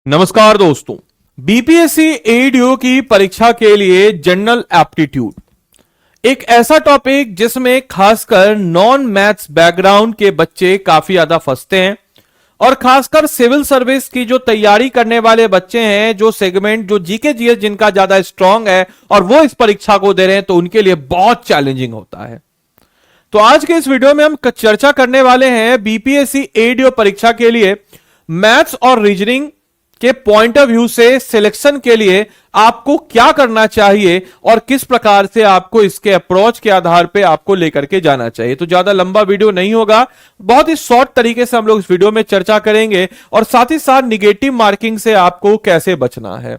नमस्कार दोस्तों। BPSC ADO की परीक्षा के लिए जनरल एप्टीट्यूड एक ऐसा टॉपिक जिसमें खासकर नॉन मैथ्स बैकग्राउंड के बच्चे काफी ज्यादा फंसते हैं और खासकर सिविल सर्विस की जो तैयारी करने वाले बच्चे हैं, जो सेगमेंट जो जीके जीएस जिनका ज्यादा स्ट्रांग है और वो इस परीक्षा को दे रहे हैं, तो उनके लिए बहुत चैलेंजिंग होता है। तो आज के इस वीडियो में हम चर्चा करने वाले हैं बीपीएससी एडीओ परीक्षा के लिए मैथ्स और रीजनिंग के पॉइंट ऑफ व्यू से सिलेक्शन के लिए आपको क्या करना चाहिए और किस प्रकार से आपको इसके अप्रोच के आधार पे आपको लेकर के जाना चाहिए। तो ज्यादा लंबा वीडियो नहीं होगा, बहुत ही शॉर्ट तरीके से हम लोग इस वीडियो में चर्चा करेंगे और साथ ही साथ निगेटिव मार्किंग से आपको कैसे बचना है।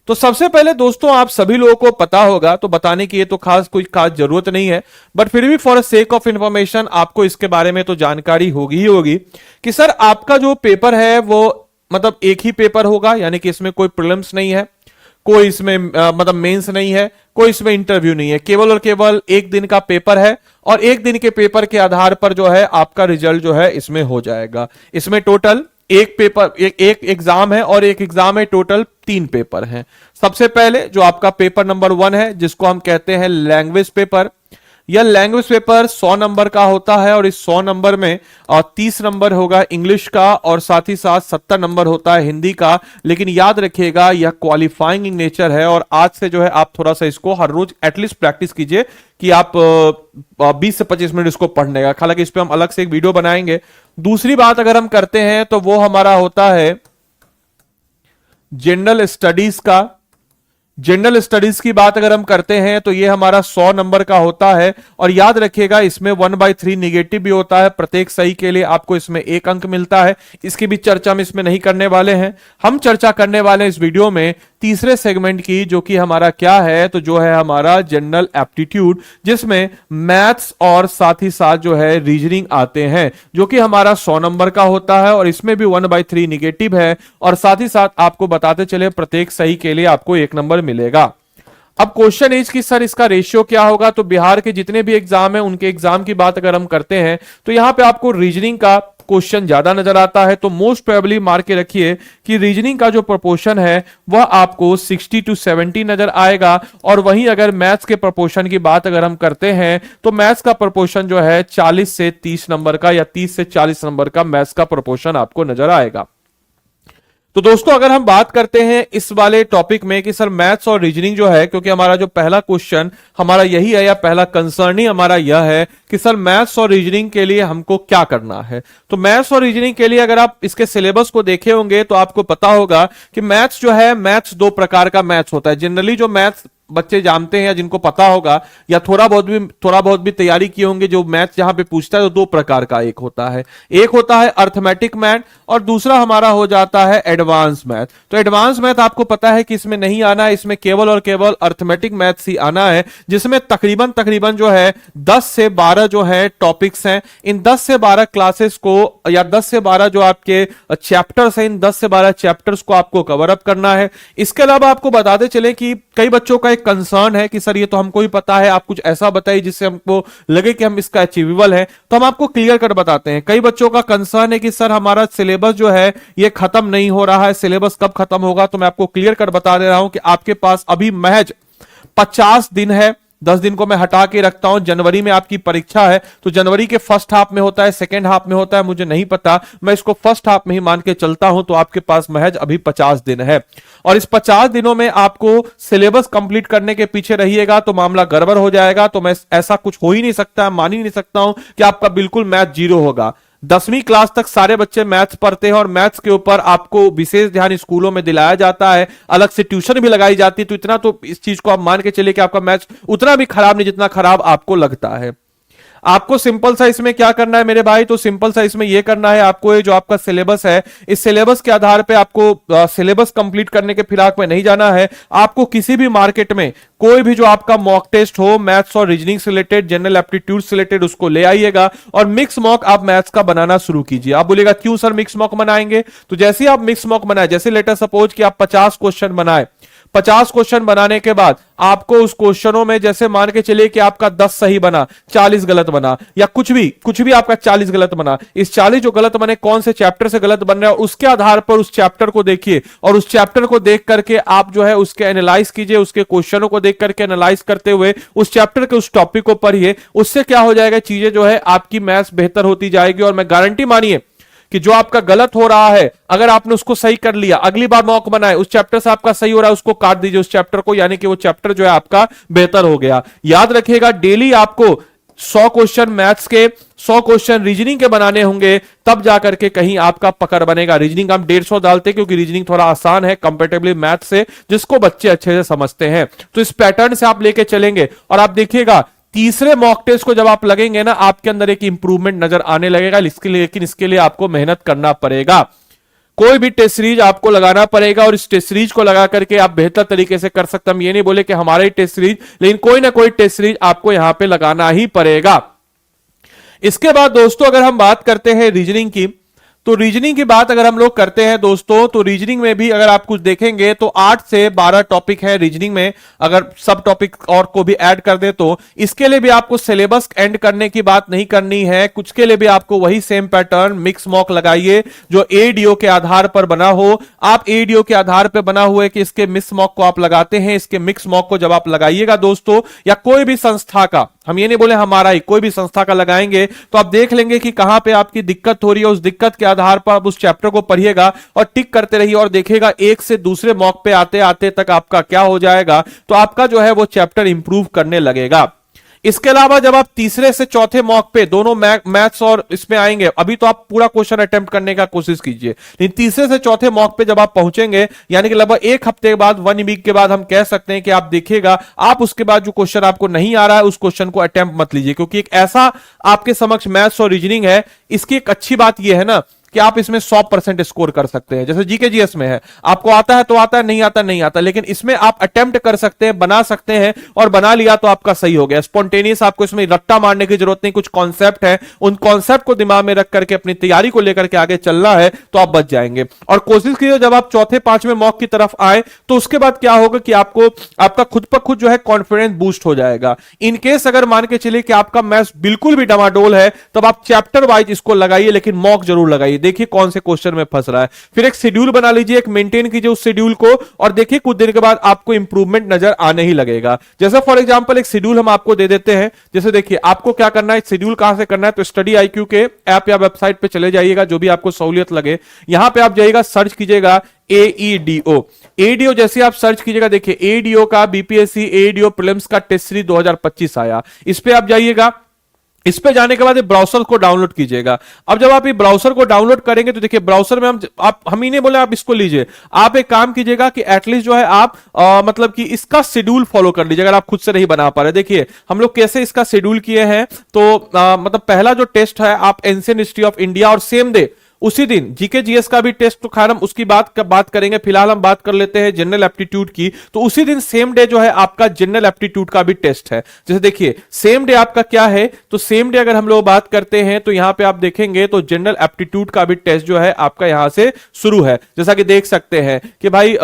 तो सबसे पहले दोस्तों, आप सभी लोगों को पता होगा, तो बताने की ये तो कोई खास जरूरत नहीं है, बट फिर भी फॉर सेक ऑफ इंफॉर्मेशन आपको इसके बारे में तो जानकारी होगी ही होगी कि सर आपका जो पेपर है वो मतलब एक ही पेपर होगा, यानी कि इसमें कोई प्रीलिम्स नहीं है, कोई इसमें मतलब मेंस नहीं है, कोई इसमें इंटरव्यू नहीं है, केवल और केवल एक दिन का पेपर है और एक दिन के पेपर के आधार पर जो है आपका रिजल्ट जो है इसमें हो जाएगा। इसमें टोटल एक पेपर एक एग्जाम है और एक एग्जाम में टोटल 3 पेपर हैं। सबसे पहले जो आपका पेपर नंबर 1 है, जिसको हम कहते हैं लैंग्वेज पेपर। यह लैंग्वेज पेपर 100 नंबर का होता है और इस 100 नंबर में 30 नंबर होगा इंग्लिश का और साथ ही साथ 70 नंबर होता है हिंदी का। लेकिन याद रखिएगा यह क्वालिफाइंग इन नेचर है और आज से जो है आप थोड़ा सा इसको हर रोज एटलीस्ट प्रैक्टिस कीजिए कि आप 20 से 25 मिनट इसको पढ़ने का। हालांकि इस पर हम अलग से एक वीडियो बनाएंगे। दूसरी बात अगर हम करते हैं तो वो हमारा होता है जनरल स्टडीज का। जनरल स्टडीज की बात अगर हम करते हैं तो ये हमारा 100 नंबर का होता है और याद रखिएगा इसमें 1/3 निगेटिव भी होता है। प्रत्येक सही के लिए आपको इसमें 1 अंक मिलता है। इसकी भी चर्चा हम इसमें नहीं करने वाले हैं। हम चर्चा करने वाले हैं इस वीडियो में तीसरे सेगमेंट की, जो कि हमारा क्या है, तो जो है हमारा जनरल एप्टीट्यूड, जिसमें मैथ्स और साथ ही साथ जो है रीजनिंग आते हैं, जो कि हमारा 100 नंबर का होता है और इसमें भी 1/3 निगेटिव है और साथ ही साथ आपको बताते चले प्रत्येक सही के लिए आपको 1 नंबर मिलेगा। अब क्वेश्चन इज कि सर इसका रेशियो क्या होगा। तो बिहार के जितने भी एग्जाम है उनके एग्जाम की बात अगर हम करते हैं तो यहां पे आपको रीजनिंग का क्वेश्चन ज्यादा नजर आता है। तो मोस्ट प्रोबेबली मार के रखिए कि रीजनिंग का जो प्रोपोर्शन है वह आपको 60 to 70 नजर आएगा। और वहीं अगर मैथ्स के प्रोपोर्शन की बात अगर हम करते हैं तो मैथ्स का प्रोपोर्शन जो है 40 से 30 नंबर का या 30 से 40 नंबर का मैथ्स का प्रोपोर्शन आपको नजर आएगा। तो दोस्तों अगर हम बात करते हैं इस वाले टॉपिक में कि सर मैथ्स और रीजनिंग जो है, क्योंकि हमारा जो पहला क्वेश्चन हमारा यही है या पहला कंसर्न ही हमारा यह है कि सर मैथ्स और रीजनिंग के लिए हमको क्या करना है। तो मैथ्स और रीजनिंग के लिए अगर आप इसके सिलेबस को देखे होंगे तो आपको पता होगा कि मैथ्स जो है, मैथ्स 2 प्रकार का मैथ्स होता है। जनरली जो मैथ्स बच्चे जानते हैं या जिनको पता होगा या थोड़ा बहुत भी तैयारी किए होंगे, जो मैथ्स जहां पे पूछता है तो 2 प्रकार का एक होता है। एक होता है अर्थमेटिक मैथ और दूसरा हमारा हो जाता है एडवांस मैथ। तो एडवांस मैथ आपको पता है कि इसमें नहीं आना है, इसमें केवल और केवल अर्थमेटिक मैथ्स ही आना है, जिसमें तकरीबन जो है 10 से 12 जो है टॉपिक्स हैं। इन 10 से 12 क्लासेस को या 10 से 12 जो आपके चैप्टर्स हैं, इन 10 से 12 चैप्टर्स को आपको कवर अप करना है। इसके अलावा आपको बताते चले कि कई बच्चों का एक कंसर्न है कि सर ये तो हमको ही पता है, आप कुछ ऐसा बताइए जिससे हमको लगे कि हम इसका अचीवेबल है। तो हम आपको क्लियर कर बताते हैं। कई बच्चों का कंसर्न है कि सर हमारा सिलेबस जो है ये खत्म नहीं हो रहा है, सिलेबस कब खत्म होगा। तो मैं आपको क्लियर कर बता दे रहा हूं कि आपके पास अभी महज 50 दिन है। 10 दिन को मैं हटा के रखता हूं। जनवरी में आपकी परीक्षा है, तो जनवरी के फर्स्ट हाफ में होता है, सेकेंड हाफ में होता है, मुझे नहीं पता, मैं इसको फर्स्ट हाफ में ही मान के चलता हूं। तो आपके पास महज अभी 50 दिन है और इस 50 दिनों में आपको सिलेबस कंप्लीट करने के पीछे रहिएगा तो मामला गड़बड़ हो जाएगा। तो मैं ऐसा कुछ हो ही नहीं सकता, मान ही नहीं सकता हूं कि आपका बिल्कुल मैथ 0 होगा। 10वीं क्लास तक सारे बच्चे मैथ्स पढ़ते हैं और मैथ्स के ऊपर आपको विशेष ध्यान स्कूलों में दिलाया जाता है, अलग से ट्यूशन भी लगाई जाती है। तो इतना तो इस चीज को आप मान के चलिए कि आपका मैथ्स उतना भी खराब नहीं जितना खराब आपको लगता है। आपको सिंपल सा इसमें क्या करना है मेरे भाई, तो सिंपल सा इसमें यह करना है आपको, ये जो आपका सिलेबस है इस सिलेबस के आधार पे आपको सिलेबस कंप्लीट करने के फिराक में नहीं जाना है। आपको किसी भी मार्केट में कोई भी जो आपका मॉक टेस्ट हो मैथ्स और रीजनिंग से रिलेटेड, जनरल एप्टीट्यूड से रिलेटेड, उसको ले आइएगा और मिक्स मॉक आप मैथ्स का बनाना शुरू कीजिए। आप बोलेगा क्यों सर मिक्स मॉक बनाएंगे, तो जैसे ही आप मिक्स मॉक बनाए, जैसे लेटर सपोज कि आप 50 क्वेश्चन बनाए, 50 क्वेश्चन बनाने के बाद आपको उस क्वेश्चनों में जैसे मान के चलिए कि आपका 10 सही बना, 40 गलत बना, या कुछ भी आपका 40 गलत बना, इस 40 जो गलत बने कौन से चैप्टर से गलत बन रहा है उसके आधार पर उस चैप्टर को देखिए और उस चैप्टर को देख करके आप जो है उसके एनालाइज कीजिए, उसके क्वेश्चनों को देख करके एनालाइज करते हुए उस चैप्टर के उस टॉपिक को पढ़िए। उससे क्या हो जाएगा, चीजें जो है आपकी मैथ्स बेहतर होती जाएगी। और मैं गारंटी मानिए कि जो आपका गलत हो रहा है अगर आपने उसको सही कर लिया, अगली बार मौका बनाए, उस चैप्टर से आपका सही हो रहा है उसको काट दीजिए उस चैप्टर को, यानी कि वो चैप्टर जो है आपका बेहतर हो गया। याद रखिएगा डेली आपको 100 क्वेश्चन मैथ्स के, 100 क्वेश्चन रीजनिंग के बनाने होंगे, तब जाकर के कहीं आपका पकड़ बनेगा। रीजनिंग हम 150 डालते हैं क्योंकि रीजनिंग थोड़ा आसान है कंपैरेटिवली मैथ से, जिसको बच्चे अच्छे से समझते हैं। तो इस पैटर्न से आप लेके चलेंगे और आप देखिएगा तीसरे मॉक टेस्ट को जब आप लगेंगे ना, आपके अंदर एक इंप्रूवमेंट नजर आने लगेगा। लेकिन इसके लिए आपको मेहनत करना पड़ेगा। कोई भी टेस्ट सीरीज आपको लगाना पड़ेगा और इस टेस्ट सीरीज को लगा करके आप बेहतर तरीके से कर सकते हैं। हम ये नहीं बोले कि हमारा ही टेस्ट सीरीज, लेकिन कोई ना कोई टेस्ट सीरीज आपको यहां पे लगाना ही पड़ेगा। इसके बाद दोस्तों अगर हम बात करते हैं रीजनिंग की, तो रीजनिंग की बात अगर हम लोग करते हैं दोस्तों, तो रीजनिंग में भी अगर आप कुछ देखेंगे तो 8 से 12 टॉपिक है रीजनिंग में। अगर सब टॉपिक और को भी ऐड कर दे तो इसके लिए भी आपको सिलेबस एंड करने की बात नहीं करनी है। कुछ के लिए भी आपको वही सेम पैटर्न मिक्स मॉक लगाइए जो एडीओ के आधार पर बना हो। आप एडीओ के आधार पर बना हुआ है कि इसके मिक्स मॉक को आप लगाते हैं, इसके मिक्स मॉक को जब आप लगाइएगा दोस्तों, या कोई भी संस्था का, हम ये नहीं बोले हमारा ही, कोई भी संस्था का लगाएंगे तो आप देख लेंगे कि कहां पे आपकी दिक्कत हो रही है। उस दिक्कत के आधार पर आप उस चैप्टर को पढ़िएगा और टिक करते रहिए और देखिएगा एक से दूसरे मॉक पे आते आते तक आपका क्या हो जाएगा, तो आपका जो है वो चैप्टर इंप्रूव करने लगेगा। इसके अलावा जब आप तीसरे से चौथे मॉक पे दोनों मैथ्स और इसमें आएंगे, अभी तो आप पूरा क्वेश्चन अटेम्प्ट करने का कोशिश कीजिए, लेकिन तीसरे से चौथे मॉक पे जब आप पहुंचेंगे, यानी कि लगभग एक हफ्ते के बाद, 1 वीक के बाद हम कह सकते हैं कि आप देखिएगा, आप उसके बाद जो क्वेश्चन आपको नहीं आ रहा है उस क्वेश्चन को अटेम्प्ट मत लीजिए, क्योंकि एक ऐसा आपके समक्ष मैथ्स और रीजनिंग है। इसकी एक अच्छी बात यह है ना कि आप इसमें 100% स्कोर कर सकते हैं। जैसे जीके जीएस में है, आपको आता है तो आता है, नहीं आता नहीं आता, लेकिन इसमें आप अटेम्प्ट कर सकते हैं, बना सकते हैं, और बना लिया तो आपका सही हो गया। स्पॉन्टेनियस आपको इसमें रट्टा मारने की जरूरत नहीं, कुछ कॉन्सेप्ट है, उन कॉन्सेप्ट को दिमाग में रख करके अपनी तैयारी को लेकर के आगे चलना है तो आप बच जाएंगे। और कोशिश कीजिए जब आप चौथे पांचवें मॉक की तरफ आए तो उसके बाद क्या होगा कि आपको आपका खुद पर खुद जो है कॉन्फिडेंस बूस्ट हो जाएगा। इनकेस अगर मान के चलिए कि आपका मैथ्स बिल्कुल भी डमाडोल है, तब आप चैप्टर वाइज इसको लगाइए, लेकिन मॉक जरूर लगाइए, देखिए कौन से क्वेश्चन में फंस रहा है। फिर एक शेड्यूल बना लीजिए, एक मेंटेन कीजिए उस शेड्यूल को, और देखिए कुछ दिन के बाद आपको इंप्रूवमेंट नजर आने ही लगेगा। जैसे फॉर एग्जांपल एक शेड्यूल हम आपको दे देते हैं। जैसे देखिए आपको क्या करना है, शेड्यूल कहां से करना है, तो स्टडी आईक्यू के ऐप या वेबसाइट पे चले जाइएगा, जो भी आपको सहूलियत लगे। यहां पे आप जाइएगा, सर्च कीजिएगा एईडीओ। एडीओ जैसे आप सर्च कीजिएगा, देखिए एडीओ का बीपीएससी एडीओ प्रीलिम्स का टेस्ट सीरीज 2025 आया, इस पे आप जाइएगा। इस पे जाने के बाद ब्राउजर को डाउनलोड कीजिएगा। अब जब आप ये ब्राउजर को डाउनलोड करेंगे तो देखिए ब्राउजर में हम ही नहीं बोले आप इसको लीजिए, आप एक काम कीजिएगा कि एटलीस्ट जो है आप मतलब कि इसका शेड्यूल फॉलो कर लीजिए, अगर आप खुद से नहीं बना पा रहे। देखिए हम लोग कैसे इसका शेड्यूल किए हैं, तो मतलब पहला जो टेस्ट है आप एंशिएंट हिस्ट्री ऑफ इंडिया, और सेम डे उसी दिन जीके जीएस का भी टेस्ट, तो खैर हम उसकी बात करेंगे, फिलहाल हम बात कर लेते हैं जनरल एप्टीट्यूड की। तो उसी दिन सेम डे जो है आपका जनरल एप्टीट्यूड का भी टेस्ट है। जैसे देखिए सेम डे आपका क्या है, तो सेम डे अगर हम लोग बात करते हैं तो यहां पे आप देखेंगे तो जनरल एप्टीट्यूड का भी टेस्ट जो है आपका यहां से शुरू है। जैसा कि देख सकते हैं कि भाई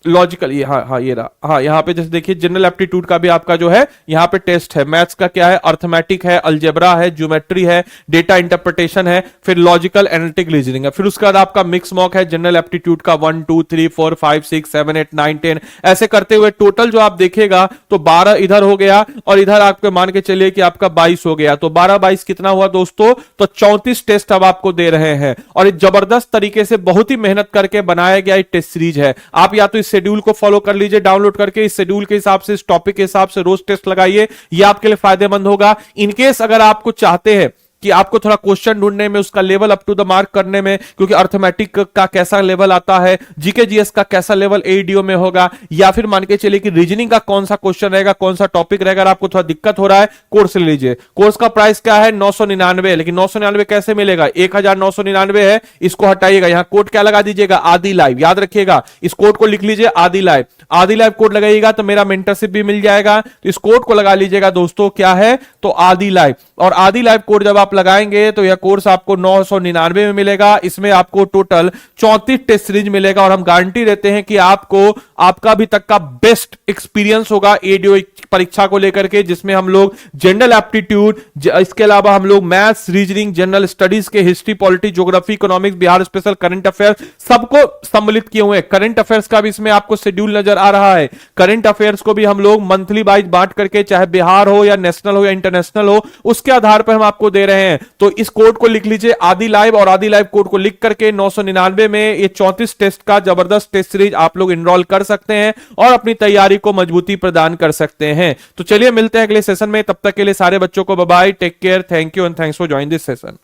लॉजिकल, ये ये रहा, यहाँ पे जैसे देखिए जनरल एप्टीट्यूड का भी आपका जो है यहाँ पे टेस्ट है। मैथ्स का क्या है, अर्थमेटिक है, अलजेब्रा है, ज्योमेट्री है, डेटा इंटरप्रिटेशन है, फिर लॉजिकल एनालिटिक रीजनिंग है। फिर उसके बाद आपका मिक्स मॉक है जनरल एप्टीट्यूड का 1 2 3 4 5 6 7 8 9 10, ऐसे करते हुए टोटल जो आप देखेगा तो 12 इधर हो गया और इधर आपको मान के चलिए कि आपका 22 हो गया। तो 12 22 कितना हुआ दोस्तों, तो 34 टेस्ट अब आपको दे रहे हैं, और एक जबरदस्त तरीके से बहुत ही मेहनत करके बनाया गया टेस्ट सीरीज है। आप या तो इस शेड्यूल को फॉलो कर लीजिए डाउनलोड करके, इस शेड्यूल के हिसाब से, इस टॉपिक के हिसाब से रोज टेस्ट लगाइए, यह आपके लिए फायदेमंद होगा। इनकेस अगर आपको चाहते हैं कि आपको थोड़ा क्वेश्चन ढूंढने में, उसका level up to the mark करने में, क्योंकि अर्थमेटिक का कैसा लेवल आता है, जीके जीएस का कैसा लेवल एडीओ में होगा, या फिर मान के चलिए कि रीजनिंग का कौन सा क्वेश्चन रहेगा, कौन सा टॉपिक रहेगा, आपको थोड़ा दिक्कत हो रहा है, कोर्स ले लीजिए। कोर्स का प्राइस क्या है, 999, लेकिन 999 कैसे मिलेगा, 1999 है, इसको हटाइएगा, यहां कोड क्या लगा दीजिएगा, आदि लाइव। याद रखिएगा इस कोड को लिख लीजिए, आदि लाइव। आदि लाइव कोड लगाइएगा तो मेरा मेंटरशिप भी मिल जाएगा, तो इस कोड को लगा लीजिएगा दोस्तों, क्या है तो आदि लाइव। और आदि लाइव कोड जब आप आप लगाएंगे तो यह कोर्स आपको 999 में मिलेगा। इसमें आपको टोटल 34 टेस्ट सीरीज मिलेगा और हम गारंटी देते हैं कि आपको आपका अभी तक का बेस्ट एक्सपीरियंस होगा एडीओ परीक्षा को लेकर के, जिसमें हम लोग जनरल एप्टीट्यूड, इसके अलावा हम लोग मैथ्स, रीजनिंग, जनरल स्टडीज के history, polity, geography, economics, Bihar special, current affair सबको सम्मिलित किए हुए हैं। करंट अफेयर्स का भी इसमें आपको शेड्यूल नजर आ रहा है। करंट अफेयर्स को भी हम लोग मंथली वाइज बांट करके, चाहे बिहार हो या नेशनल हो या इंटरनेशनल हो, उसके आधार पर हम आपको दे रहे हैं। तो इस कोड को लिख लीजिए आदि लाइव, और आदि लाइव कोड को लिख करके 999 में ये 34 टेस्ट का जबरदस्त टेस्ट सीरीज आप लोग इनरोल कर सकते हैं और अपनी तैयारी को मजबूती प्रदान कर सकते हैं। तो चलिए मिलते हैं अगले सेशन में, तब तक के लिए सारे बच्चों को bye bye, take care, thank you and thanks for join this session.